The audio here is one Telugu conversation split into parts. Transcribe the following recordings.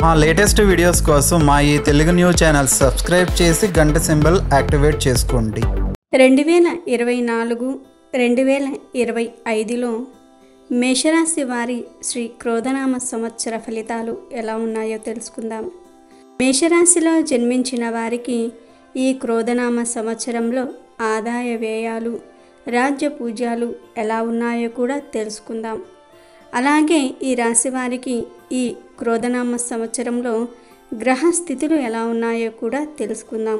మా లేటెస్ట్ వీడియోస్ కోసం మా ఈ తెలుగు న్యూస్ ఛానల్ సబ్స్క్రైబ్ చేసి గంట సింబల్ యాక్టివేట్ చేసుకోండి. 2024 2025లో మేషరాశి వారి శ్రీ క్రోధనామ సంవత్సర ఫలితాలు ఎలా ఉన్నాయో తెలుసుకుందాం. మేషరాశిలో జన్మించిన వారికి ఈ క్రోధనామ సంవత్సరంలో ఆదాయ వ్యయాలు, రాజ్య పూజ్యాలు ఎలా ఉన్నాయో కూడా తెలుసుకుందాం. అలాగే ఈ రాశి వారికి ఈ క్రోధనామ సంవత్సరంలో గ్రహ స్థితులు ఎలా ఉన్నాయో కూడా తెలుసుకుందాం.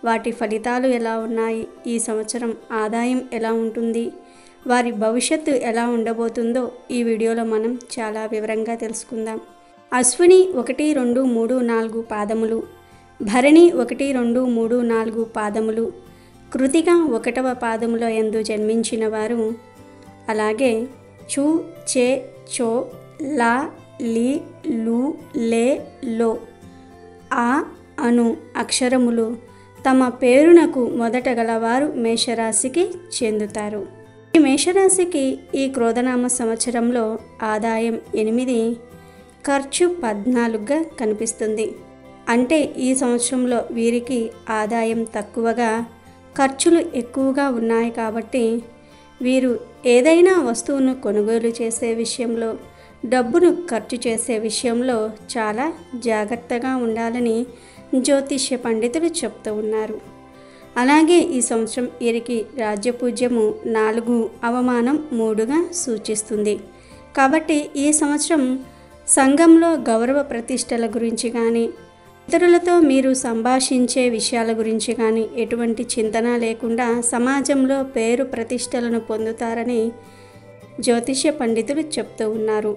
వాటి ఫలితాలు ఎలా ఉన్నాయి, ఈ సంవత్సరం ఆదాయం ఎలా ఉంటుంది, వారి భవిష్యత్తు ఎలా ఉండబోతుందో ఈ వీడియోలో మనం చాలా వివరంగా తెలుసుకుందాం. అశ్విని 1, 2, 3, 4 పాదములు, భరణి 1, 2, 3, 4 పాదములు, కృతిక 1వ పాదములో యందు జన్మించిన వారు, అలాగే చు, చే, చో, లా, లి, లు, లే, లో, ఆ, అను అక్షరములు తమ పేరునకు మొదట గలవారు మేషరాశికి చెందుతారు. ఈ మేషరాశికి ఈ క్రోధనామ సంవత్సరంలో ఆదాయం 8, ఖర్చు 14గా కనిపిస్తుంది. అంటే ఈ సంవత్సరంలో వీరికి ఆదాయం తక్కువగా, ఖర్చులు ఎక్కువగా ఉన్నాయి. కాబట్టి వీరు ఏదైనా వస్తువును కొనుగోలు చేసే విషయంలో, డబ్బును ఖర్చు చేసే విషయంలో చాలా జాగ్రత్తగా ఉండాలని జ్యోతిష్య పండితులు చెప్తూ ఉన్నారు. అలాగే ఈ సంవత్సరం వీరికి రాజ్యపూజ్యము 4, అవమానం 3గా సూచిస్తుంది. కాబట్టి ఈ సంవత్సరం సంఘంలో గౌరవ ప్రతిష్టల గురించి కానీ, ఇతరులతో మీరు సంభాషించే విషయాల గురించి కానీ ఎటువంటి చింతన లేకుండా సమాజంలో పేరు ప్రతిష్టలను పొందుతారని జ్యోతిష్య పండితులు చెప్తూ ఉన్నారు.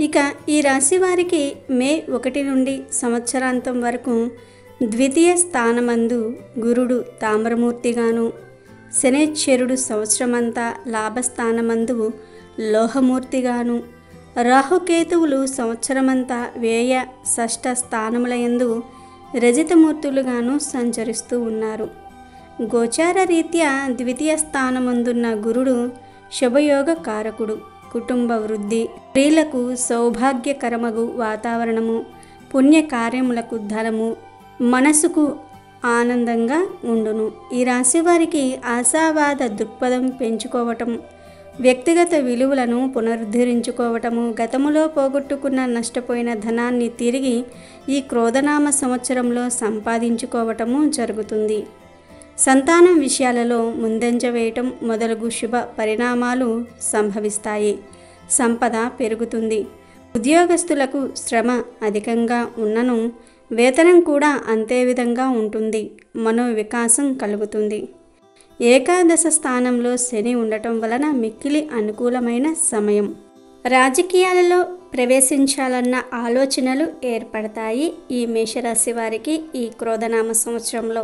ఇక ఈ రాశి వారికి మే 1 నుండి సంవత్సరాంతం వరకు ద్వితీయ స్థానమందు గురుడు తామ్రమూర్తిగాను, శనేశ్వరుడు సంవత్సరమంతా లాభస్థానమందు లోహమూర్తిగాను, రాహుకేతువులు సంవత్సరమంతా వ్యయ షష్ఠ స్థానములయందు రజితమూర్తులుగాను సంచరిస్తూ ఉన్నారు. గోచార రీత్యా ద్వితీయ స్థానమందున్న గురుడు శుభయోగ కారకుడు, కుటుంబ వృద్ధి, స్త్రీలకు సౌభాగ్యకరమగు వాతావరణము, పుణ్యకార్యములకు ధనము, మనసుకు ఆనందంగా ఉండును. ఈ రాశి వారికి ఆశావాద దృక్పథం పెంచుకోవటం, వ్యక్తిగత విలువలను పునరుద్ధరించుకోవటము, గతములో పోగొట్టుకున్న నష్టపోయిన ధనాన్ని తిరిగి ఈ క్రోధనామ సంవత్సరంలో సంపాదించుకోవటము జరుగుతుంది. సంతానం విషయాలలో ముందంజ వేయటం మొదలగు శుభ పరిణామాలు సంభవిస్తాయి. సంపద పెరుగుతుంది. ఉద్యోగస్తులకు శ్రమ అధికంగా ఉన్నను వేతనం కూడా అంతే విధంగా ఉంటుంది. మనోవికాసం కలుగుతుంది. ఏకాదశ స్థానంలో శని ఉండటం వలన మిక్కిలి అనుకూలమైన సమయం. రాజకీయాలలో ప్రవేశించాలన్న ఆలోచనలు ఏర్పడతాయి ఈ మేషరాశి వారికి ఈ క్రోధనామ సంవత్సరంలో.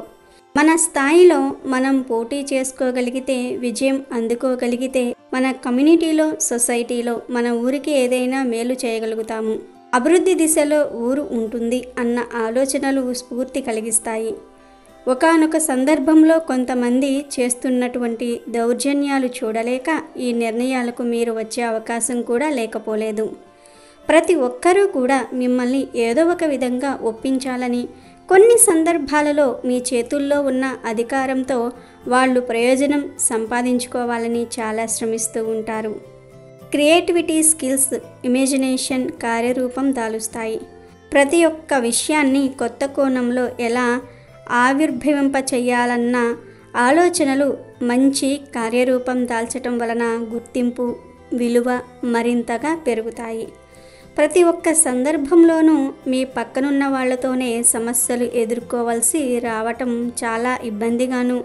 మన స్థాయిలో మనం పోటీ చేసుకోగలిగితే, విజయం అందుకోగలిగితే మన కమ్యూనిటీలో, సొసైటీలో మన ఊరికి ఏదైనా మేలు చేయగలుగుతాము. అభివృద్ధి దిశలో ఊరు ఉంటుంది అన్న ఆలోచనలు స్ఫూర్తి కలిగిస్తాయి. ఒకానొక సందర్భంలో కొంతమంది చేస్తున్నటువంటి దౌర్జన్యాలు చూడలేక ఈ నిర్ణయాలకు మీరు వచ్చే అవకాశం కూడా లేకపోలేదు. ప్రతి ఒక్కరూ కూడా మిమ్మల్ని ఏదో ఒక విధంగా ఒప్పించాలని, కొన్ని సందర్భాలలో మీ చేతుల్లో ఉన్న అధికారంతో వాళ్ళు ప్రయోజనం సంపాదించుకోవాలని చాలా శ్రమిస్తూ ఉంటారు. క్రియేటివిటీ, స్కిల్స్, ఇమాజినేషన్ కార్యరూపం దాలుస్తాయి. ప్రతి ఒక్క విషయాన్ని కొత్త కోణంలో ఎలా ఆవిర్భవింప చేయాలన్న ఆలోచనలు మంచి కార్యరూపం దాల్చటం వలన గుర్తింపు, విలువ మరింతగా పెరుగుతాయి. ప్రతి ఒక్క సందర్భంలోనూ మీ పక్కనున్న వాళ్లతోనే సమస్యలు ఎదుర్కోవాల్సి రావటం చాలా ఇబ్బందిగాను,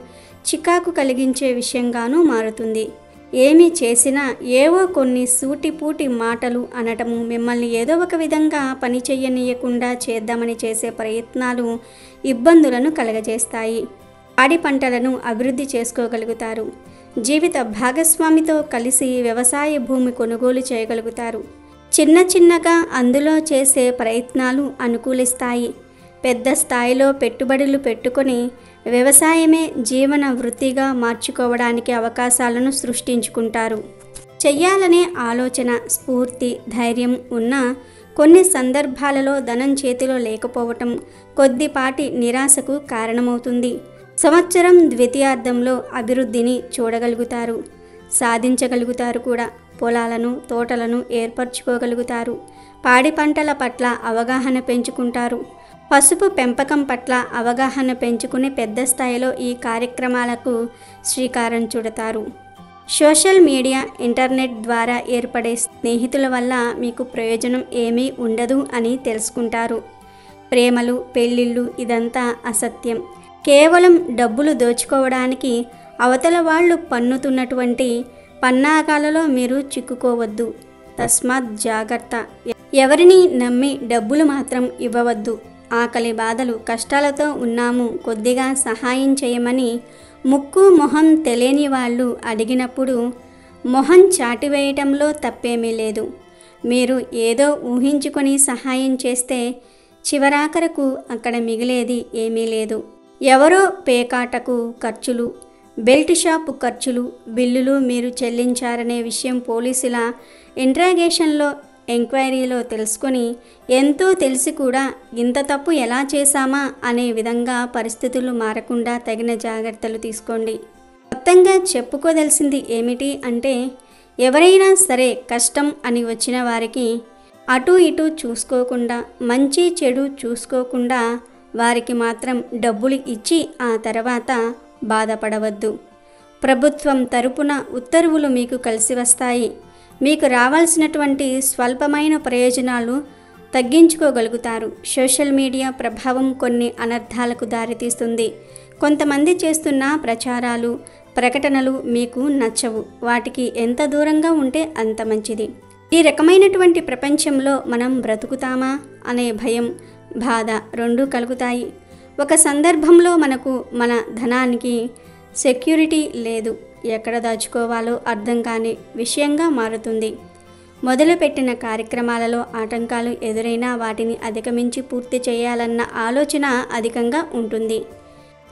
చికాకు కలిగించే విషయంగానూ మారుతుంది. ఏమి చేసినా ఏవో కొన్ని సూటిపూటి మాటలు అనటము, మిమ్మల్ని ఏదో ఒక విధంగా పని చెయ్యనీయకుండా చేద్దామని చేసే ప్రయత్నాలు ఇబ్బందులను కలగజేస్తాయి. పాడి పంటలను అభివృద్ధి చేసుకోగలుగుతారు. జీవిత భాగస్వామితో కలిసి వ్యవసాయ భూమి కొనుగోలు చేయగలుగుతారు. చిన్న చిన్నగా అందులో చేసే ప్రయత్నాలు అనుకూలిస్తాయి. పెద్ద స్థాయిలో పెట్టుబడులు పెట్టుకొని వ్యవసాయమే జీవన వృత్తిగా మార్చుకోవడానికి అవకాశాలను సృష్టించుకుంటారు. చెయ్యాలనే ఆలోచన, స్ఫూర్తి, ధైర్యం ఉన్న కొన్ని సందర్భాలలో ధనం చేతిలో లేకపోవటం కొద్దిపాటి నిరాశకు కారణమవుతుంది. సంవత్సరం ద్వితీయార్థంలో అభివృద్ధిని చూడగలుగుతారు, సాధించగలుగుతారు కూడా. పొలాలను, తోటలను ఏర్పరచుకోగలుగుతారు. పాడి పంటల పట్ల అవగాహన పెంచుకుంటారు. పసుపు పెంపకం పట్ల అవగాహన పెంచుకుని పెద్ద స్థాయిలో ఈ కార్యక్రమాలకు శ్రీకారం చుడతారు. సోషల్ మీడియా, ఇంటర్నెట్ ద్వారా ఏర్పడే స్నేహితుల వల్ల మీకు ప్రయోజనం ఏమీ ఉండదు అని తెలుసుకుంటారు. ప్రేమలు, పెళ్ళిళ్ళు ఇదంతా అసత్యం. కేవలం డబ్బులు దోచుకోవడానికి అవతల వాళ్ళు పన్నుతున్నటువంటి పన్నాగాలలో మీరు చిక్కుకోవద్దు. తస్మాత్ జాగ్రత్త. ఎవరిని నమ్మి డబ్బులు మాత్రం ఇవ్వవద్దు. ఆకలి బాధలు, కష్టాలతో ఉన్నాము, కొద్దిగా సహాయం చేయమని ముక్కు మొహం తెలియని వాళ్ళు అడిగినప్పుడు మొహం చాటివేయటంలో తప్పేమీ లేదు. మీరు ఏదో ఊహించుకొని సహాయం చేస్తే చివరాఖరకు అక్కడ మిగిలేది ఏమీ లేదు. ఎవరో పేకాటకు ఖర్చులు, బెల్ట్ షాపు ఖర్చులు, బిల్లులు మీరు చెల్లించారనే విషయం పోలీసుల ఇంట్రాగేషన్లో, ఎంక్వైరీలో తెలుసుకొని ఎంతో తెలిసి కూడా ఇంత తప్పు ఎలా చేశామా అనే విధంగా పరిస్థితులు మారకుండా తగిన జాగ్రత్తలు తీసుకోండి. మొత్తంగా చెప్పుకోదలసింది ఏమిటి అంటే, ఎవరైనా సరే కష్టం అని వచ్చిన వారికి అటు ఇటు చూసుకోకుండా, మంచి చెడు చూసుకోకుండా వారికి మాత్రం డబ్బులు ఇచ్చి ఆ తర్వాత బాధపడవద్దు. ప్రభుత్వం తరపున ఉత్తర్వులు మీకు కలిసి వస్తాయి. మీకు రావాల్సినటువంటి స్వల్పమైన ప్రయోజనాలు తగ్గించుకోగలుగుతారు. సోషల్ మీడియా ప్రభావం కొన్ని అనర్థాలకు దారితీస్తుంది. కొంతమంది చేస్తున్న ప్రచారాలు, ప్రకటనలు మీకు నచ్చవు. వాటికి ఎంత దూరంగా ఉంటే అంత మంచిది. ఈ రకమైనటువంటి ప్రపంచంలో మనం బ్రతుకుతామా అనే భయం, బాధ రెండూ కలుగుతాయి. ఒక సందర్భంలో మనకు మన ధనానికి సెక్యూరిటీ లేదు. ఎక్కడ దాచుకోవాలో అర్థం కాని విషయంగా మారుతుంది. మొదలుపెట్టిన కార్యక్రమాలలో ఆటంకాలు ఎదురైనా వాటిని అధిగమించి పూర్తి చేయాలన్న ఆలోచన అధికంగా ఉంటుంది.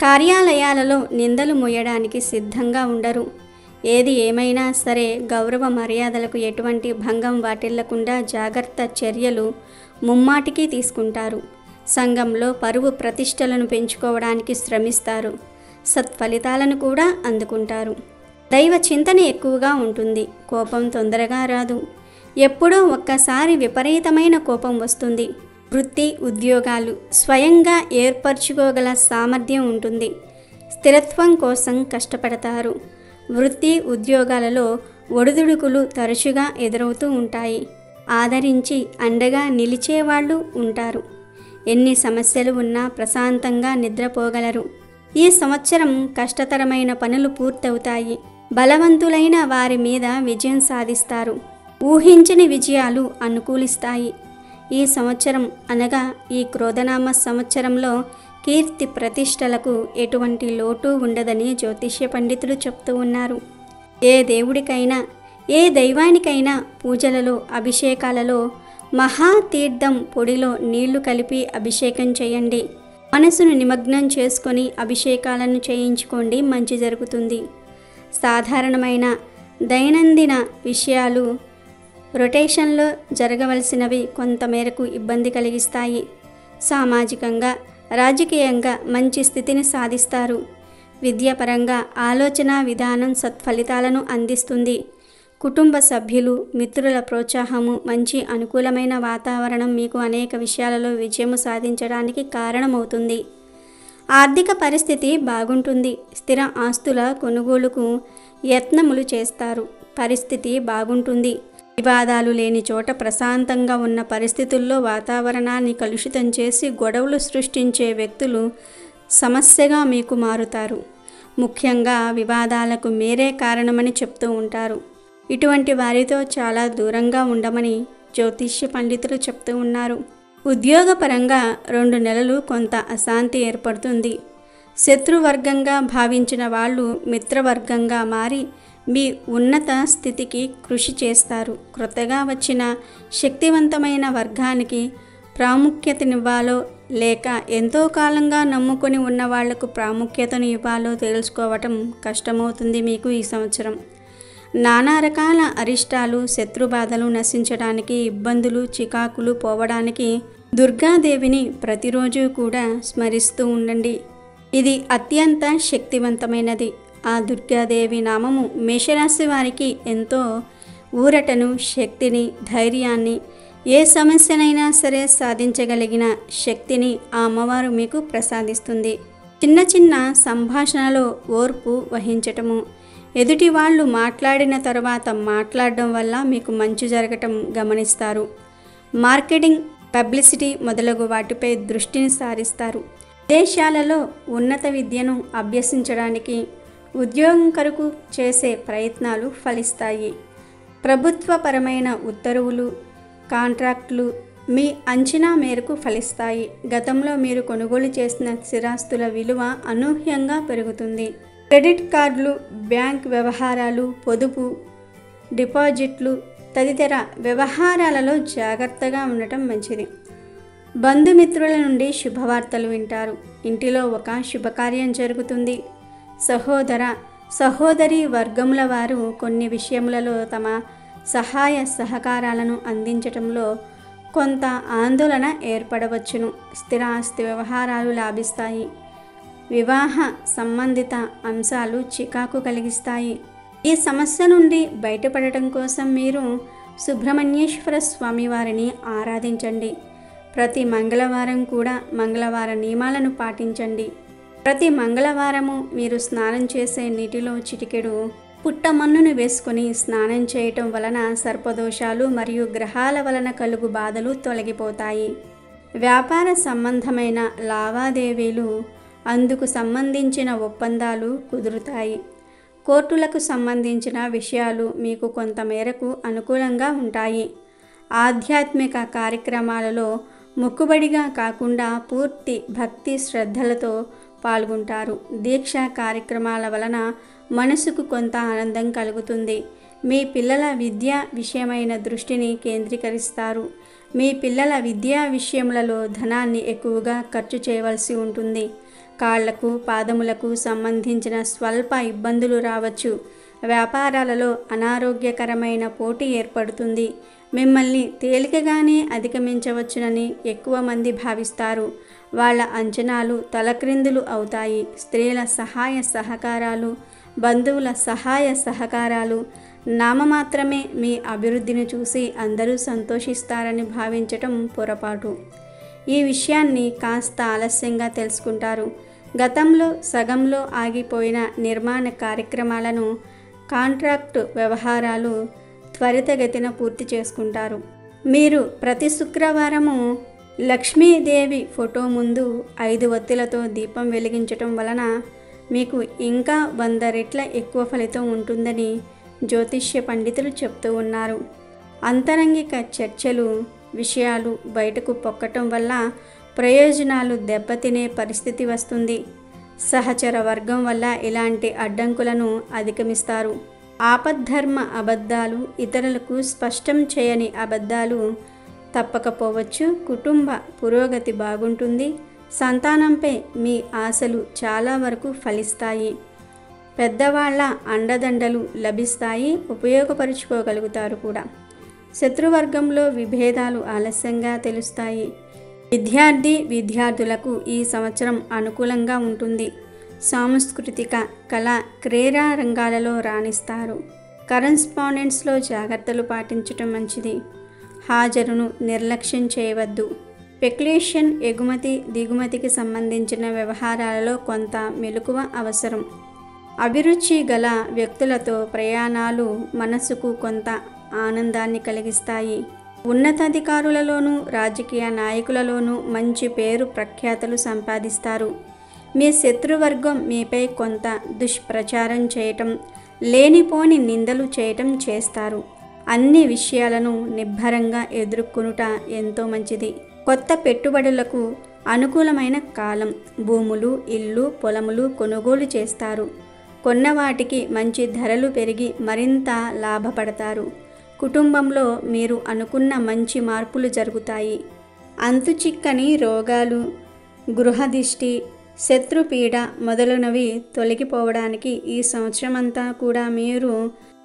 కార్యాలయాలలో నిందలు మోయడానికి సిద్ధంగా ఉండరు. ఏది ఏమైనా సరే గౌరవ మర్యాదలకు ఎటువంటి భంగం వాటిల్లకుండా జాగ్రత్త చర్యలు ముమ్మాటికి తీసుకుంటారు. సంఘంలో పరువు ప్రతిష్టలను పెంచుకోవడానికి శ్రమిస్తారు. సత్ఫలితాలను కూడా అందుకుంటారు. దైవ చింతన ఎక్కువగా ఉంటుంది. కోపం తొందరగా రాదు. ఎప్పుడో ఒక్కసారి విపరీతమైన కోపం వస్తుంది. వృత్తి, ఉద్యోగాలు స్వయంగా ఏర్పరచుకోగల సామర్థ్యం ఉంటుంది. స్థిరత్వం కోసం కష్టపడతారు. వృత్తి, ఉద్యోగాలలో ఒడిదుడుకులు తరచుగా ఎదురవుతూ ఉంటాయి. ఆదరించి అండగా నిలిచేవాళ్ళు ఉంటారు. ఎన్ని సమస్యలు ఉన్నా ప్రశాంతంగా నిద్రపోగలరు. ఈ సంవత్సరం కష్టతరమైన పనులు పూర్తవుతాయి. బలవంతులైన వారి మీద విజయం సాధిస్తారు. ఊహించని విజయాలు అనుకూలిస్తాయి. ఈ సంవత్సరం అనగా ఈ క్రోధనామ సంవత్సరంలో కీర్తి ప్రతిష్టలకు ఎటువంటి లోటు ఉండదని జ్యోతిష్య పండితులు చెప్తూ ఉన్నారు. ఏ దేవుడికైనా, ఏ దైవానికైనా పూజలలో, అభిషేకాలలో మహాతీర్థం పొడిలో నీళ్లు కలిపి అభిషేకం చేయండి. మనసును నిమగ్నం చేసుకొని అభిషేకాలను చేయించుకోండి. మంచి జరుగుతుంది. సాధారణమైన దైనందిన విషయాలు రొటేషన్లో జరగవలసినవి కొంతమేరకు ఇబ్బంది కలిగిస్తాయి. సామాజికంగా, రాజకీయంగా మంచి స్థితిని సాధిస్తారు. విద్యాపరంగా ఆలోచన విధానం సత్ఫలితాలను అందిస్తుంది. కుటుంబ సభ్యులు, మిత్రుల ప్రోత్సాహము, మంచి అనుకూలమైన వాతావరణం మీకు అనేక విషయాలలో విజయము సాధించడానికి కారణమవుతుంది. ఆర్థిక పరిస్థితి బాగుంటుంది. స్థిర ఆస్తుల కొనుగోలుకు యత్నములు చేస్తారు. పరిస్థితి బాగుంటుంది. వివాదాలు లేని చోట ప్రశాంతంగా ఉన్న పరిస్థితుల్లో వాతావరణాన్ని కలుషితం చేసి గొడవలు సృష్టించే వ్యక్తులు సమస్యగా మీకు మారుతారు. ముఖ్యంగా వివాదాలకు మీరే కారణమని చెప్తూ ఉంటారు. ఇటువంటి వారితో చాలా దూరంగా ఉండమని జ్యోతిష్య పండితులు చెప్తూ ఉన్నారు. ఉద్యోగపరంగా 2 నెలలు కొంత అశాంతి ఏర్పడుతుంది. శత్రువర్గంగా భావించిన వాళ్ళు మిత్రవర్గంగా మారి మీ ఉన్నత స్థితికి కృషి చేస్తారు. క్రొత్తగా వచ్చిన శక్తివంతమైన వర్గానికి ప్రాముఖ్యతనివ్వాలో లేక ఎంతో కాలంగా నమ్ముకొని ఉన్న వాళ్లకు ప్రాముఖ్యతను ఇవ్వాలో తెలుసుకోవటం కష్టమవుతుంది మీకు ఈ సంవత్సరం. నానా రకాల అరిష్టాలు, శత్రుబాధలు నశించడానికి, ఇబ్బందులు, చికాకులు పోవడానికి దుర్గాదేవిని ప్రతిరోజు కూడా స్మరిస్తూ ఉండండి. ఇది అత్యంత శక్తివంతమైనది. ఆ దుర్గాదేవి నామము మేషరాశి వారికి ఎంతో ఊరటను, శక్తిని, ధైర్యాన్ని, ఏ సమస్యనైనా సరే సాధించగలిగిన శక్తిని ఆ అమ్మవారు మీకు ప్రసాదిస్తుంది. చిన్న చిన్న సంభాషణలో ఓర్పు వహించటము, ఎదుటి వాళ్ళు మాట్లాడిన తర్వాత మాట్లాడడం వల్ల మీకు మంచి జరగటం గమనిస్తారు. మార్కెటింగ్, పబ్లిసిటీ మొదలగు వాటిపై దృష్టిని సారిస్తారు. విదేశాలలో ఉన్నత విద్యను అభ్యసించడానికి, ఉద్యోగం కొరకు చేసే ప్రయత్నాలు ఫలిస్తాయి. ప్రభుత్వపరమైన ఉత్తర్వులు, కాంట్రాక్టులు మీ అంచనా మేరకు ఫలిస్తాయి. గతంలో మీరు కొనుగోలు చేసిన స్థిరాస్తుల విలువ అనూహ్యంగా పెరుగుతుంది. క్రెడిట్ కార్డులు, బ్యాంక్ వ్యవహారాలు, పొదుపు, డిపాజిట్లు తదితర వ్యవహారాలలో జాగ్రత్తగా ఉండటం మంచిది. బంధుమిత్రుల నుండి శుభవార్తలు వింటారు. ఇంటిలో ఒక శుభకార్యం జరుగుతుంది. సహోదరి వర్గముల వారు కొన్ని విషయములలో తమ సహాయ సహకారాలను అందించటంలో కొంత ఆందోళన ఏర్పడవచ్చును. స్థిరాస్తి వ్యవహారాలు లాభిస్తాయి. వివాహ సంబంధిత అంశాలు చికాకు కలిగిస్తాయి. ఈ సమస్య నుండి బయటపడటం కోసం మీరు సుబ్రహ్మణ్యేశ్వర స్వామి వారిని ఆరాధించండి. ప్రతి మంగళవారం కూడా మంగళవార నియమాలను పాటించండి. ప్రతి మంగళవారము మీరు స్నానం చేసే నీటిలో చిటికెడు పుట్టమన్నును వేసుకొని స్నానం చేయటం వలన సర్పదోషాలు మరియు గ్రహాల వలన కలుగు బాధలు తొలగిపోతాయి. వ్యాపార సంబంధమైన లావాదేవీలు, అందుకు సంబంధించిన ఒప్పందాలు కుదురుతాయి. కోర్టులకు సంబంధించిన విషయాలు మీకు కొంతమేరకు అనుకూలంగా ఉంటాయి. ఆధ్యాత్మిక కార్యక్రమాలలో మొక్కుబడిగా కాకుండా పూర్తి భక్తి శ్రద్ధలతో పాల్గొంటారు. దీక్ష కార్యక్రమాల వలన మనసుకు కొంత ఆనందం కలుగుతుంది. మీ పిల్లల విద్యా విషయమైన దృష్టిని కేంద్రీకరిస్తారు. మీ పిల్లల విద్యా విషయములలో ధనాన్ని ఎక్కువగా ఖర్చు చేయవలసి ఉంటుంది. కాళ్లకు, పాదములకు సంబంధించిన స్వల్ప ఇబ్బందులు రావచ్చు. వ్యాపారాలలో అనారోగ్యకరమైన పోటీ ఏర్పడుతుంది. మిమ్మల్ని తేలికగానే అధిగమించవచ్చునని ఎక్కువ మంది భావిస్తారు. వాళ్ళ అంచనాలు తలక్రిందులు అవుతాయి. స్త్రీల సహాయ సహకారాలు, బంధువుల సహాయ సహకారాలు నామమాత్రమే. మీ అభివృద్ధిని చూసి అందరూ సంతోషిస్తారని భావించటం పొరపాటు. ఈ విషయాన్ని కాస్త ఆలస్యంగా తెలుసుకుంటారు. గతంలో సగంలో ఆగిపోయిన నిర్మాణ కార్యక్రమాలను, కాంట్రాక్టు వ్యవహారాలు త్వరితగతిన పూర్తి చేసుకుంటారు. మీరు ప్రతి శుక్రవారము లక్ష్మీదేవి ఫోటో ముందు 5 ఒత్తులతో దీపం వెలిగించటం వలన మీకు ఇంకా 100 రెట్ల ఎక్కువ ఫలితం ఉంటుందని జ్యోతిష్య పండితులు చెప్తూ ఉన్నారు. అంతరంగిక చర్చలు, విషయాలు బయటకు పొక్కటం వల్ల ప్రయోజనాలు దెబ్బతినే పరిస్థితి వస్తుంది. సహచర వర్గం వల్ల ఇలాంటి అడ్డంకులను అధిగమిస్తారు. ఆపద్ధర్మ అబద్ధాలు, ఇతరులకు స్పష్టం చేయని అబద్ధాలు తప్పకపోవచ్చు. కుటుంబ పురోగతి బాగుంటుంది. సంతానంపై మీ ఆశలు చాలా వరకు ఫలిస్తాయి. పెద్దవాళ్ల అండదండలు లభిస్తాయి, ఉపయోగపరుచుకోగలుగుతారు కూడా. శత్రువర్గంలో విభేదాలు ఆలస్యంగా తెలుస్తాయి. విద్యార్థులకు ఈ సంవత్సరం అనుకూలంగా ఉంటుంది. సాంస్కృతిక, కళ, క్రీడా రంగాలలో రాణిస్తారు. కరెస్పాండెన్స్లో జాగ్రత్తలు పాటించటం మంచిది. హాజరును నిర్లక్ష్యం చేయవద్దు. స్పెక్యులేషన్, ఎగుమతి దిగుమతికి సంబంధించిన వ్యవహారాలలో కొంత మెలకువ అవసరం. అభిరుచి గల వ్యక్తులతో ప్రయాణాలు మనసుకు కొంత ఆనందాన్ని కలిగిస్తాయి. ఉన్నతాధికారులలోనూ రాజకీయ నాయకులలోనూ మంచి పేరు ప్రఖ్యాతలు సంపాదిస్తారు. మీ శత్రువర్గం మీపై కొంత దుష్ప్రచారం చేయటం, లేనిపోని నిందలు చేయటం చేస్తారు. అన్ని విషయాలను నిబ్బరంగా ఎదుర్కొనుట ఎంతో మంచిది. కొత్త పెట్టుబడులకు అనుకూలమైన కాలం. భూములు, ఇల్లు, పొలములు కొనుగోలు చేస్తారు. కొన్నవాటికి మంచి ధరలు పెరిగి మరింత లాభపడతారు. కుటుంబంలో మీరు అనుకున్న మంచి మార్పులు జరుగుతాయి. అంతుచిక్కని రోగాలు, గృహదిష్టి, శత్రుపీడ మొదలైనవి తొలగిపోవడానికి ఈ సంవత్సరం అంతా కూడా మీరు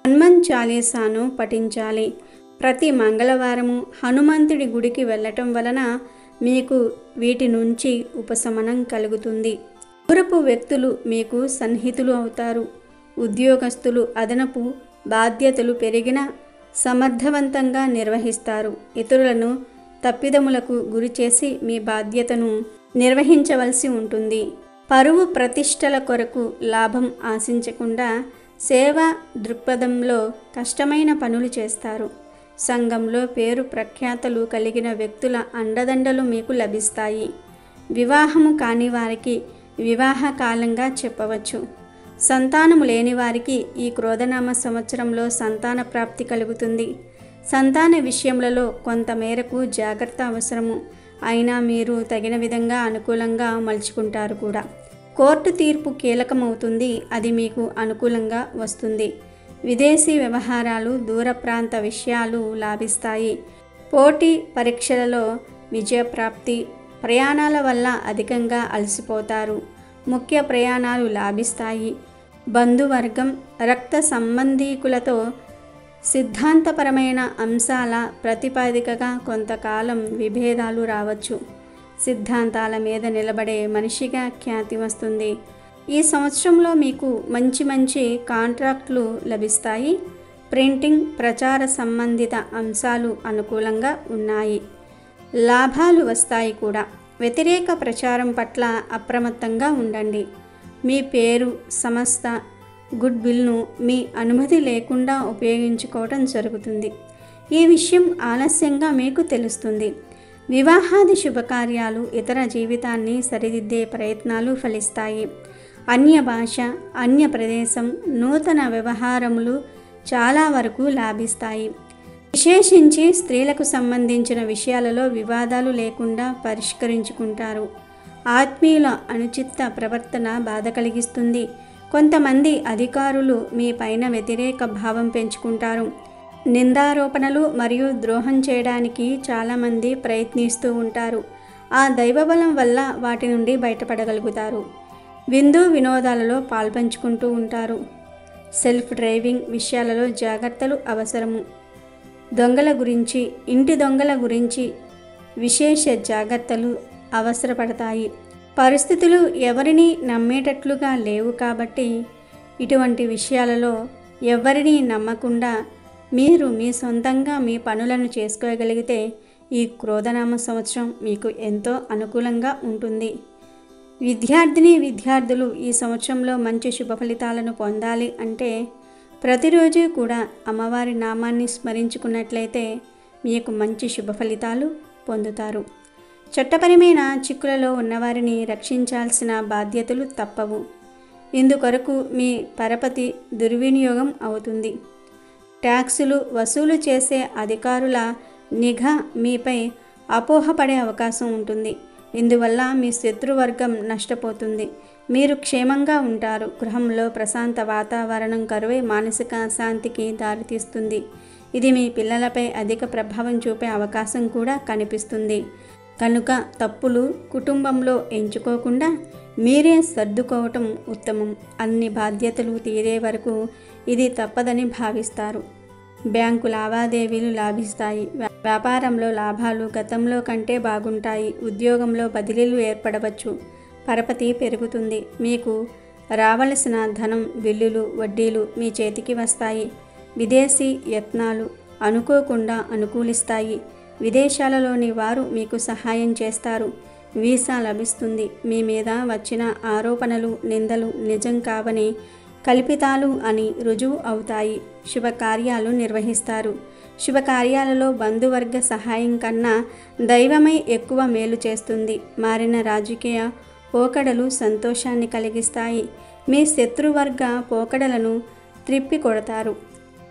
హనుమాన్ చాలీసాను పఠించాలి. ప్రతి మంగళవారము హనుమంతుడి గుడికి వెళ్ళటం వలన మీకు వీటి నుంచి ఉపశమనం కలుగుతుంది. దూరపు వ్యక్తులు మీకు సన్నిహితులు అవుతారు. ఉద్యోగస్తులు అదనపు బాధ్యతలు పెరిగిన సమర్థవంతంగా నిర్వహిస్తారు. ఇతరులను తప్పిదములకు గురి చేసి మీ బాధ్యతను నిర్వహించవలసి ఉంటుంది. పరువు ప్రతిష్టల కొరకు లాభం ఆశించకుండా సేవా దృక్పథంలో కష్టమైన పనులు చేస్తారు. సంఘంలో పేరు ప్రఖ్యాతలు కలిగిన వ్యక్తుల అండదండలు మీకు లభిస్తాయి. వివాహము కాని వారికి వివాహ కాలంగా చెప్పవచ్చు. సంతానము లేని వారికి ఈ క్రోధనామ సంవత్సరంలో సంతాన ప్రాప్తి కలుగుతుంది. సంతాన విషయములలో కొంత మేరకు జాగ్రత్త అవసరము. అయినా మీరు తగిన విధంగా అనుకూలంగా మలుచుకుంటారు కూడా. కోర్టు తీర్పు కీలకమవుతుంది. అది మీకు అనుకూలంగా వస్తుంది. విదేశీ వ్యవహారాలు, దూర ప్రాంత విషయాలు లాభిస్తాయి. పోటీ పరీక్షలలో విజయప్రాప్తి. ప్రయాణాల వల్ల అధికంగా అలసిపోతారు. ముఖ్య ప్రయాణాలు లాభిస్తాయి. బంధువర్గం, రక్త సంబంధీకులతో సిద్ధాంతపరమైన అంశాల ప్రతిపాదికగా కొంతకాలం విభేదాలు రావచ్చు. సిద్ధాంతాల మీద నిలబడే మనిషిగా ఖ్యాతి వస్తుంది. ఈ సంవత్సరంలో మీకు మంచి కాంట్రాక్టులు లభిస్తాయి. ప్రింటింగ్, ప్రచార సంబంధిత అంశాలు అనుకూలంగా ఉన్నాయి. లాభాలు వస్తాయి కూడా. వ్యతిరేక ప్రచారం పట్ల అప్రమత్తంగా ఉండండి. మీ పేరు, సంస్థ గుడ్ విల్ను మీ అనుమతి లేకుండా ఉపయోగించుకోవడం జరుగుతుంది. ఈ విషయం ఆలస్యంగా మీకు తెలుస్తుంది. వివాహాది శుభకార్యాలు, ఇతర జీవితాన్ని సరిదిద్దే ప్రయత్నాలు ఫలిస్తాయి. అన్య భాష, అన్య ప్రదేశం, నూతన వ్యవహారములు చాలా వరకు లాభిస్తాయి. విశేషించి స్త్రీలకు సంబంధించిన విషయాలలో వివాదాలు లేకుండా పరిష్కరించుకుంటారు. ఆత్మీయుల అనుచిత ప్రవర్తన బాధ కలిగిస్తుంది. కొంతమంది అధికారులు మీ పైన వ్యతిరేక భావం పెంచుకుంటారు. నిందారోపణలు మరియు ద్రోహం చేయడానికి చాలామంది ప్రయత్నిస్తూ ఉంటారు. ఆ దైవబలం వల్ల వాటి నుండి బయటపడగలుగుతారు. విందు వినోదాలలో పాల్పంచుకుంటూ ఉంటారు. సెల్ఫ్ డ్రైవింగ్ విషయాలలో జాగ్రత్తలు అవసరము. దొంగల గురించి, ఇంటి దొంగల గురించి విశేష జాగ్రత్తలు అవసరపడతాయి. పరిస్థితులు ఎవరిని నమ్మేటట్లుగా లేవు కాబట్టి ఇటువంటి విషయాలలో ఎవరిని నమ్మకుండా మీరు మీ సొంతంగా మీ పనులను చేసుకోగలిగితే ఈ క్రోధనామ సంవత్సరం మీకు ఎంతో అనుకూలంగా ఉంటుంది. విద్యార్థులు ఈ సంవత్సరంలో మంచి శుభ ఫలితాలను పొందాలి అంటే ప్రతిరోజు కూడా అమ్మవారి నామాన్ని స్మరించుకున్నట్లయితే మీకు మంచి శుభ ఫలితాలు పొందుతారు. చట్టపరమైన చిక్కులలో ఉన్నవారిని రక్షించాల్సిన బాధ్యతలు తప్పవు. ఇందుకొరకు మీ పరపతి దుర్వినియోగం అవుతుంది. ట్యాక్సులు వసూలు చేసే అధికారుల నిఘా మీపై అపోహపడే అవకాశం ఉంటుంది. ఇందువల్ల మీ శత్రువర్గం నష్టపోతుంది. మీరు క్షేమంగా ఉంటారు. గృహంలో ప్రశాంత వాతావరణం కరువై మానసిక అశాంతికి దారితీస్తుంది. ఇది మీ పిల్లలపై అధిక ప్రభావం చూపే అవకాశం కూడా కనిపిస్తుంది. కనుక తప్పులు కుటుంబంలో ఎంచుకోకుండా మీరే సర్దుకోవటం ఉత్తమం. అన్ని బాధ్యతలు తీరే వరకు ఇది తప్పదని భావిస్తారు. బ్యాంకు లావాదేవీలు లాభిస్తాయి. వ్యాపారంలో లాభాలు గతంలో కంటే బాగుంటాయి. ఉద్యోగంలో బదిలీలు ఏర్పడవచ్చు. పరపతి పెరుగుతుంది. మీకు రావలసిన ధనం, బిల్లులు, వడ్డీలు మీ చేతికి వస్తాయి. విదేశీ యత్నాలు అనుకోకుండా అనుకూలిస్తాయి. విదేశాలలోని వారు మీకు సహాయం చేస్తారు. వీసా లభిస్తుంది. మీ మీద వచ్చిన ఆరోపణలు, నిందలు నిజం కావని, కల్పితాలు అని రుజువు అవుతాయి. శుభకార్యాలు నిర్వహిస్తారు. శుభకార్యాలలో బంధువర్గ సహాయం కన్నా దైవమై ఎక్కువ మేలు చేస్తుంది. మారిన రాజకీయ పోకడలు సంతోషాన్ని కలిగిస్తాయి. మీ శత్రువర్గ పోకడలను త్రిప్పికొడతారు.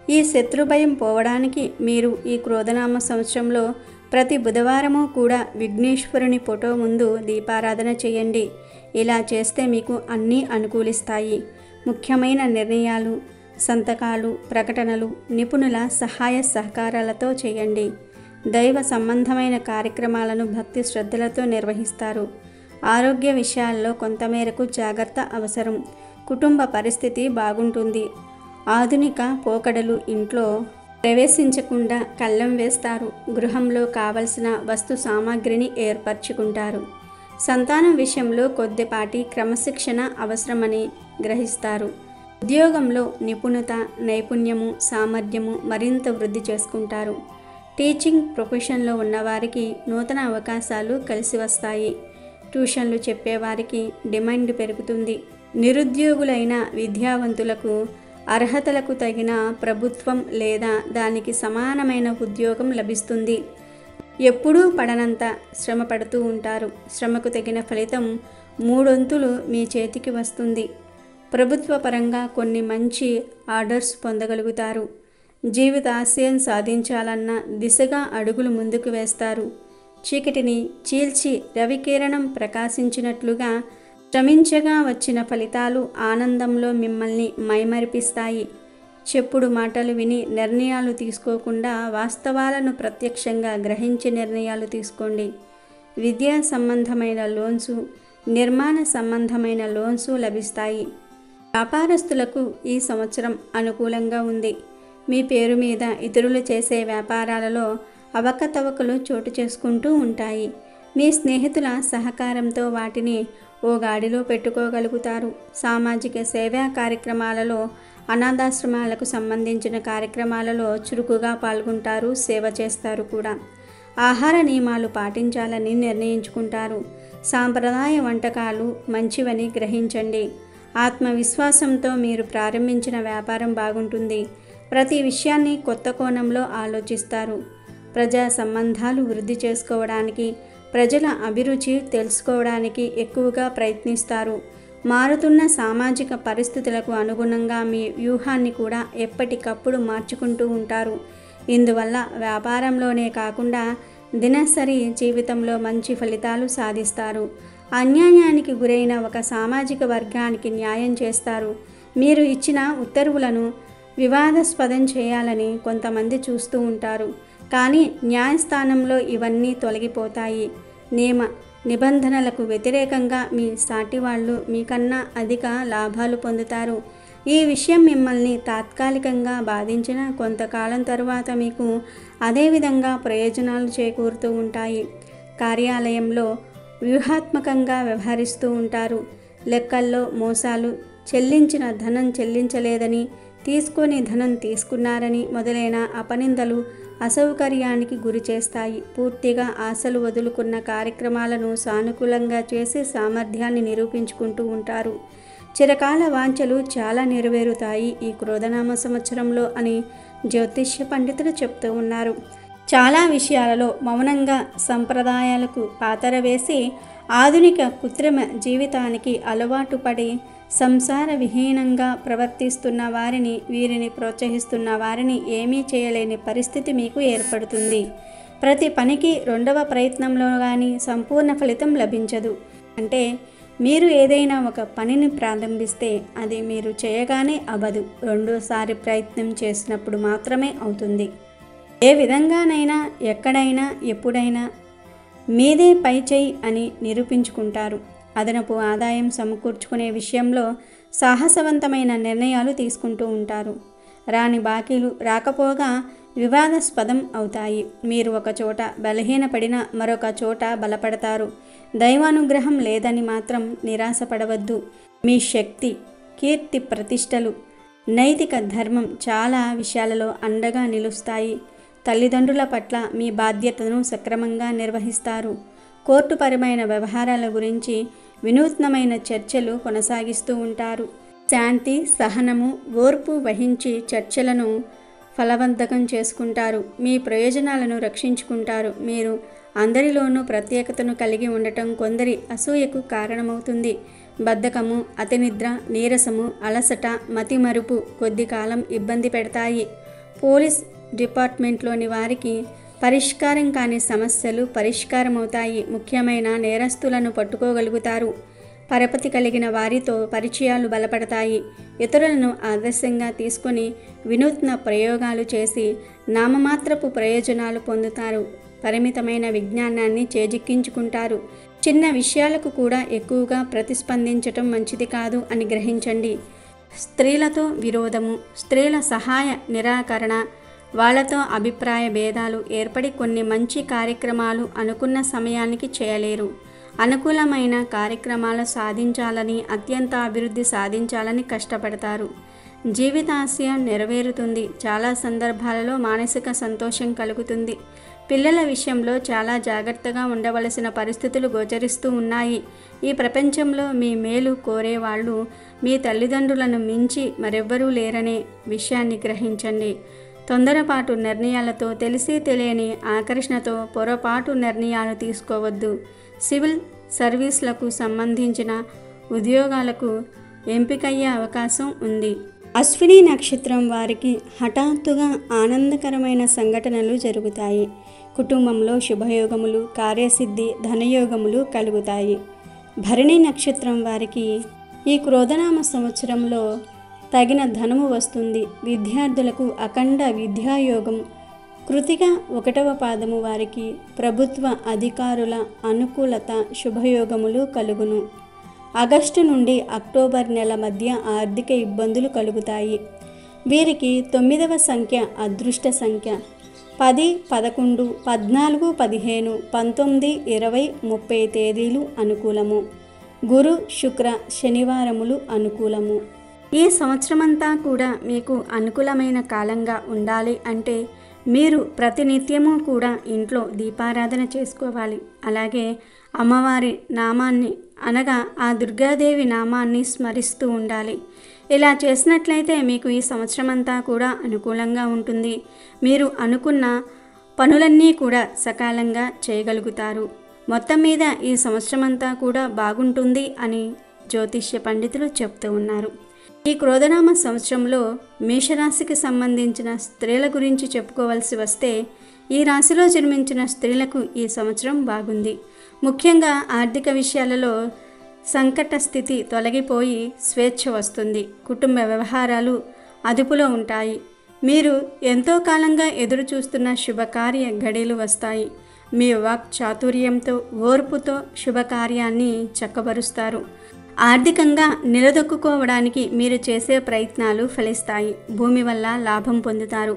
ఈ శత్రుభయం పోవడానికి మీరు ఈ క్రోధనామ సంవత్సరంలో ప్రతి బుధవారము కూడా విఘ్నేశ్వరుని ఫోటో ముందు దీపారాధన చేయండి. ఇలా చేస్తే మీకు అన్నీ అనుకూలిస్తాయి. ముఖ్యమైన నిర్ణయాలు, సంతకాలు, ప్రకటనలు నిపుణుల సహాయ సహకారాలతో చేయండి. దైవ సంబంధమైన కార్యక్రమాలను భక్తి శ్రద్ధలతో నిర్వహిస్తారు. ఆరోగ్య విషయాల్లో కొంతమేరకు జాగ్రత్త అవసరం. కుటుంబ పరిస్థితి బాగుంటుంది. ఆధునిక పోకడలు ఇంట్లో ప్రవేశించకుండా కళ్ళెం వేస్తారు. గృహంలో కావలసిన వస్తు సామాగ్రిని ఏర్పరచుకుంటారు. సంతానం విషయంలో కొద్దిపాటి క్రమశిక్షణ అవసరమని గ్రహిస్తారు. ఉద్యోగంలో నిపుణత, నైపుణ్యము, సామర్థ్యము మరింత వృద్ధి చేసుకుంటారు. టీచింగ్ ప్రొఫెషన్లో ఉన్నవారికి నూతన అవకాశాలు కలిసి వస్తాయి. ట్యూషన్లు చెప్పేవారికి డిమాండ్ పెరుగుతుంది. నిరుద్యోగులైన విద్యావంతులకు అర్హతలకు తగిన ప్రభుత్వం లేదా దానికి సమానమైన ఉద్యోగం లభిస్తుంది. ఎప్పుడూ పడనంత శ్రమ పడుతూ ఉంటారు. శ్రమకు తగిన ఫలితం 3 వంతులు మీ చేతికి వస్తుంది. ప్రభుత్వ పరంగా కొన్ని మంచి ఆర్డర్స్ పొందగలుగుతారు. జీవిత ఆశయం సాధించాలన్న దిశగా అడుగులు ముందుకు వేస్తారు. చీకటిని చీల్చి రవికిరణం ప్రకాశించినట్లుగా శ్రమించగా వచ్చిన ఫలితాలు ఆనందంలో మిమ్మల్ని మైమరిపిస్తాయి. చెప్పుడు మాటలు విని నిర్ణయాలు తీసుకోకుండా వాస్తవాలను ప్రత్యక్షంగా గ్రహించి నిర్ణయాలు తీసుకోండి. విద్యా సంబంధమైన లోన్సు, నిర్మాణ సంబంధమైన లోన్సు లభిస్తాయి. వ్యాపారస్తులకు ఈ సంవత్సరం అనుకూలంగా ఉంది. మీ పేరు మీద ఇతరులు చేసే వ్యాపారాలలో అవకతవకలు చోటు చేసుకుంటూ ఉంటాయి. మీ స్నేహితుల సహకారంతో వాటిని ఓ గాడిలో పెట్టుకోగలుగుతారు. సామాజిక సేవా కార్యక్రమాలలో, అనాథాశ్రమాలకు సంబంధించిన కార్యక్రమాలలో చురుకుగా పాల్గొంటారు, సేవ చేస్తారు కూడా. ఆహార నియమాలు పాటించాలని నిర్ణయించుకుంటారు. సాంప్రదాయ వంటకాలు మంచివని గ్రహించండి. ఆత్మవిశ్వాసంతో మీరు ప్రారంభించిన వ్యాపారం బాగుంటుంది. ప్రతి విషయాన్ని కొత్త కోణంలో ఆలోచిస్తారు. ప్రజా సంబంధాలు వృద్ధి చేసుకోవడానికి, ప్రజల అభిరుచి తెలుసుకోవడానికి ఎక్కువగా ప్రయత్నిస్తారు. మారుతున్న సామాజిక పరిస్థితులకు అనుగుణంగా మీ వ్యూహాన్ని కూడా ఎప్పటికప్పుడు మార్చుకుంటూ ఉంటారు. ఇందువల్ల వ్యాపారంలోనే కాకుండా దినసరి జీవితంలో మంచి ఫలితాలు సాధిస్తారు. అన్యాయానికి గురైన ఒక సామాజిక వర్గానికి న్యాయం చేస్తారు. మీరు ఇచ్చిన ఉత్తర్వులను వివాదాస్పదం చేయాలని కొంతమంది చూస్తూ ఉంటారు. కానీ న్యాయస్థానంలో ఇవన్నీ తొలగిపోతాయి. నియమ నిబంధనలకు వ్యతిరేకంగా మీ సాటి వాళ్ళు మీకన్నా అధిక లాభాలు పొందుతారు. ఈ విషయం మిమ్మల్ని తాత్కాలికంగా బాధించిన కొంతకాలం తరువాత మీకు అదేవిధంగా ప్రయోజనాలు చేకూరుతూ ఉంటాయి. కార్యాలయంలో వ్యూహాత్మకంగా వ్యవహరిస్తూ ఉంటారు. లెక్కల్లో మోసాలు, చెల్లించిన ధనం చెల్లించలేదని, తీసుకొని ధనం తీసుకున్నారని మొదలైన అపనిందలు అసౌకర్యానికి గురి చేస్తాయి. పూర్తిగా ఆశలు వదులుకున్న కార్యక్రమాలను సానుకూలంగా చేసి సామర్థ్యాన్ని నిరూపించుకుంటూ ఉంటారు. చిరకాల వాంఛలు చాలా నెరవేరుతాయి ఈ క్రోధనామ సంవత్సరంలో అని జ్యోతిష్య పండితులు చెప్తూ ఉన్నారు. చాలా విషయాలలో మౌనంగా సంప్రదాయాలకు పాతర వేసి ఆధునిక కృత్రిమ జీవితానికి అలవాటు పడి సంసార విహీనంగా ప్రవర్తిస్తున్న వారిని, వీరిని ప్రోత్సహిస్తున్న వారిని ఏమీ చేయలేని పరిస్థితి మీకు ఏర్పడుతుంది. ప్రతి పనికి 2వ ప్రయత్నంలో కానీ సంపూర్ణ ఫలితం లభించదు. అంటే మీరు ఏదైనా ఒక పనిని ప్రారంభిస్తే అది మీరు చేయగానే అవ్వదు. 2వసారి ప్రయత్నం చేసినప్పుడు మాత్రమే అవుతుంది. ఏ విధంగానైనా, ఎక్కడైనా, ఎప్పుడైనా మీదే పై చేయి అని నిరూపించుకుంటారు. అదనపు ఆదాయం సమకూర్చుకునే విషయంలో సాహసవంతమైన నిర్ణయాలు తీసుకుంటూ ఉంటారు. రాని బాకీలు రాకపోగా వివాదాస్పదం అవుతాయి. మీరు ఒక చోట బలహీనపడిన మరొక చోట బలపడతారు. దైవానుగ్రహం లేదని మాత్రం నిరాశపడవద్దు. మీ శక్తి, కీర్తి ప్రతిష్టలు, నైతిక ధర్మం చాలా విషయాలలో అండగా నిలుస్తాయి. తల్లిదండ్రుల పట్ల మీ బాధ్యతను సక్రమంగా నిర్వహిస్తారు. కోర్టుపరమైన వ్యవహారాల గురించి వినూత్నమైన చర్చలు కొనసాగిస్తూ ఉంటారు. శాంతి, సహనము, ఓర్పు వహించి చర్చలను ఫలవంతం చేసుకుంటారు. మీ ప్రయోజనాలను రక్షించుకుంటారు. మీరు అందరిలోనూ ప్రత్యేకతను కలిగి ఉండటం కొందరి అసూయకు కారణమవుతుంది. బద్ధకము, అతినిద్ర, నీరసము, అలసట, మతిమరుపు కొద్ది కాలం ఇబ్బంది పెడతాయి. పోలీస్ డిపార్ట్మెంట్లోని వారికి పరిష్కారం కాని సమస్యలు పరిష్కారమవుతాయి. ముఖ్యమైన నేరస్తులను పట్టుకోగలుగుతారు. పరపతి కలిగిన వారితో పరిచయాలు బలపడతాయి. ఇతరులను ఆదర్శంగా తీసుకొని వినూత్న ప్రయోగాలు చేసి నామమాత్రపు ప్రయోజనాలు పొందుతారు. పరిమితమైన విజ్ఞానాన్ని చేజిక్కించుకుంటారు. చిన్న విషయాలకు కూడా ఎక్కువగా ప్రతిస్పందించటం మంచిది కాదు అని గ్రహించండి. స్త్రీలతో విరోధము, స్త్రీల సహాయ నిరాకరణ, వాళ్ళతో అభిప్రాయ భేదాలు ఏర్పడి కొన్ని మంచి కార్యక్రమాలు అనుకున్న సమయానికి చేయలేరు. అనుకూలమైన కార్యక్రమాలు సాధించాలని, అత్యంత అభివృద్ధి సాధించాలని కష్టపడతారు. జీవితాశయం నెరవేరుతుంది. చాలా సందర్భాలలో మానసిక సంతోషం కలుగుతుంది. పిల్లల విషయంలో చాలా జాగ్రత్తగా ఉండవలసిన పరిస్థితులు గోచరిస్తూ ఉన్నాయి. ఈ ప్రపంచంలో మీ మేలు కోరేవాళ్ళు మీ తల్లిదండ్రులను మించి మరెవ్వరూ లేరనే విషయాన్ని గ్రహించండి. తొందరపాటు నిర్ణయాలతో, తెలిసి తెలియని ఆకర్షణతో పొరపాటు నిర్ణయాలు తీసుకోవద్దు. సివిల్ సర్వీసులకు సంబంధించిన ఉద్యోగాలకు ఎంపికయ్యే అవకాశం ఉంది. అశ్విని నక్షత్రం వారికి హఠాత్తుగా ఆనందకరమైన సంఘటనలు జరుగుతాయి. కుటుంబంలో శుభయోగములు, కార్యసిద్ధి, ధనయోగములు కలుగుతాయి. భరణి నక్షత్రం వారికి ఈ క్రోధనామ సంవత్సరంలో తగిన ధనము వస్తుంది. విద్యార్థులకు అఖండ విద్యాయోగం. కృతిక 1వ పాదము వారికి ప్రభుత్వ అధికారుల అనుకూలత, శుభయోగములు కలుగును. ఆగస్టు నుండి అక్టోబర్ నెల మధ్య ఆర్థిక ఇబ్బందులు కలుగుతాయి. వీరికి 9వ సంఖ్య అదృష్ట సంఖ్య. 10, 11, 14, 15, 19, 20, 30 తేదీలు అనుకూలము. గురు, శుక్ర, శనివారములు అనుకూలము. ఈ సంవత్సరమంతా కూడా మీకు అనుకూలమైన కాలంగా ఉండాలి అంటే మీరు ప్రతినిత్యము కూడా ఇంట్లో దీపారాధన చేసుకోవాలి. అలాగే అమ్మవారి నామాన్ని అనగా ఆ దుర్గాదేవి నామాన్ని స్మరిస్తూ ఉండాలి. ఇలా చేసినట్లయితే మీకు ఈ సంవత్సరమంతా కూడా అనుకూలంగా ఉంటుంది. మీరు అనుకున్న పనులన్నీ కూడా సకాలంగా చేయగలుగుతారు. మొత్తం మీద ఈ సంవత్సరమంతా కూడా బాగుంటుంది అని జ్యోతిష్య పండితులు చెప్తూ ఉన్నారు. ఈ క్రోధనామ సంవత్సరంలో మేషరాశికి సంబంధించిన స్త్రీల గురించి చెప్పుకోవాల్సి వస్తే ఈ రాశిలో జన్మించిన స్త్రీలకు ఈ సంవత్సరం బాగుంది. ముఖ్యంగా ఆర్థిక విషయాలలో సంకట స్థితి తొలగిపోయి స్వేచ్ఛ వస్తుంది. కుటుంబ వ్యవహారాలు అదుపులో ఉంటాయి. మీరు ఎంతో కాలంగా ఎదురు చూస్తున్న శుభకార్య ఘడియలు వస్తాయి. మీ వాక్ చాతుర్యంతో, ఓర్పుతో శుభకార్యాన్ని చక్కబరుస్తారు. ఆర్థికంగా నిలదొక్కుకోవడానికి మీరు చేసే ప్రయత్నాలు ఫలిస్తాయి. భూమి వల్ల లాభం పొందుతారు.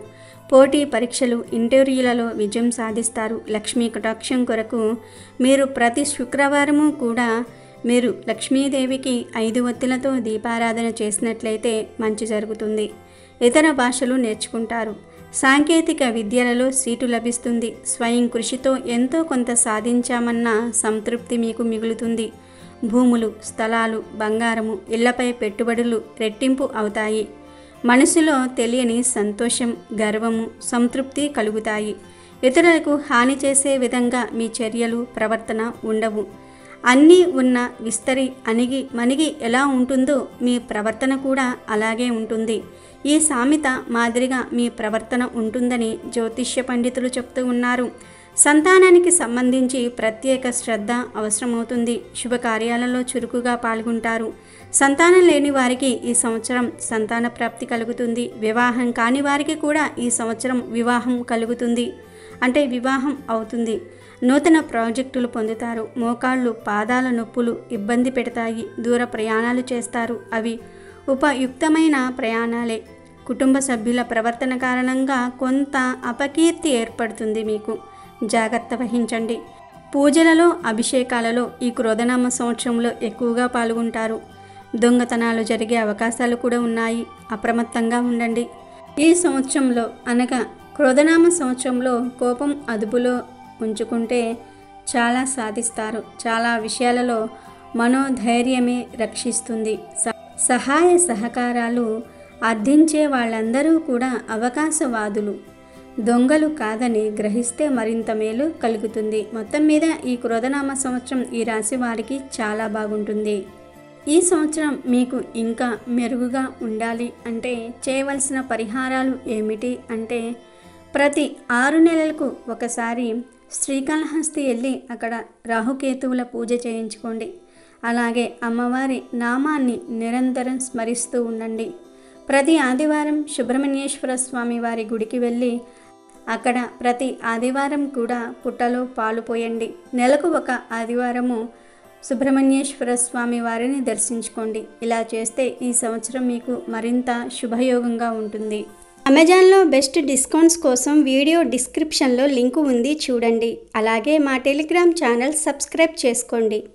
పోటీ పరీక్షలు, ఇంటర్వ్యూలలో విజయం సాధిస్తారు. లక్ష్మీ కటాక్షం కొరకు మీరు ప్రతి శుక్రవారము కూడా మీరు లక్ష్మీదేవికి 5 ఒత్తులతో దీపారాధన చేసినట్లయితే మంచి జరుగుతుంది. ఇతర భాషలు నేర్చుకుంటారు. సాంకేతిక విద్యలలో సీటు లభిస్తుంది. స్వయం కృషితో ఎంతో కొంత సాధించామన్న సంతృప్తి మీకు మిగులుతుంది. భూములు, స్థలాలు, బంగారము, ఇళ్లపై పెట్టుబడులు రెట్టింపు అవుతాయి. మనసులో తెలియని సంతోషం, గర్వము, సంతృప్తి కలుగుతాయి. ఇతరులకు హాని చేసే విధంగా మీ చర్యలు, ప్రవర్తన ఉండవు. అన్నీ ఉన్న విస్తరి అణిగి మణిగి ఎలా ఉంటుందో మీ ప్రవర్తన కూడా అలాగే ఉంటుంది. ఈ సామెత మాదిరిగా మీ ప్రవర్తన ఉంటుందని జ్యోతిష్య పండితులు చెప్తూ ఉన్నారు. సంతానానికి సంబంధించి ప్రత్యేక శ్రద్ధ అవసరమవుతుంది. శుభకార్యాలలో చురుకుగా పాల్గొంటారు. సంతానం లేని వారికి ఈ సంవత్సరం సంతాన ప్రాప్తి కలుగుతుంది. వివాహం కాని వారికి కూడా ఈ సంవత్సరం వివాహం కలుగుతుంది, అంటే వివాహం అవుతుంది. నూతన ప్రాజెక్టులు పొందుతారు. మోకాళ్ళు, పాదాల నొప్పులు ఇబ్బంది పెడతాయి. దూర ప్రయాణాలు చేస్తారు. అవి ఉపయుక్తమైన ప్రయాణాలే. కుటుంబ సభ్యుల ప్రవర్తన కారణంగా కొంత అపకీర్తి ఏర్పడుతుంది. మీకు జాగ్రత్త వహించండి. పూజలలో, అభిషేకాలలో ఈ క్రోధనామ సంవత్సరంలో ఎక్కువగా పాల్గొంటారు. దొంగతనాలు జరిగే అవకాశాలు కూడా ఉన్నాయి. అప్రమత్తంగా ఉండండి. ఈ సంవత్సరంలో అనగా క్రోధనామ సంవత్సరంలో కోపం అదుపులో ఉంచుకుంటే చాలా సాధిస్తారు. చాలా విషయాలలో మనోధైర్యమే రక్షిస్తుంది. సహాయ సహకారాలు అర్థించే వాళ్ళందరూ కూడా అవకాశవాదులు, దొంగలు కాదని గ్రహిస్తే మరింత మేలు కలుగుతుంది. మొత్తం మీద ఈ క్రోధనామ సంవత్సరం ఈ రాశి వారికి చాలా బాగుంటుంది. ఈ సంవత్సరం మీకు ఇంకా మెరుగుగా ఉండాలి అంటే చేయవలసిన పరిహారాలు ఏమిటి అంటే ప్రతి 6 నెలలకు ఒకసారి శ్రీకాళహస్తి వెళ్ళి అక్కడ రాహుకేతువుల పూజ చేయించుకోండి. అలాగే అమ్మవారి నామాన్ని నిరంతరం స్మరిస్తూ ఉండండి. ప్రతి ఆదివారం సుబ్రహ్మణ్యేశ్వర స్వామి వారి గుడికి వెళ్ళి అక్కడ ప్రతి ఆదివారం కూడా పుట్టలో పాలు పోయండి. నెలకు ఒక ఆదివారము సుబ్రహ్మణ్యేశ్వర స్వామి వారిని దర్శించుకోండి. ఇలా చేస్తే ఈ సంవత్సరం మీకు మరింత శుభయోగంగా ఉంటుంది. అమెజాన్లో బెస్ట్ డిస్కౌంట్స్ కోసం వీడియో డిస్క్రిప్షన్లో లింకు ఉంది, చూడండి. అలాగే మా టెలిగ్రామ్ ఛానల్ సబ్స్క్రైబ్ చేసుకోండి.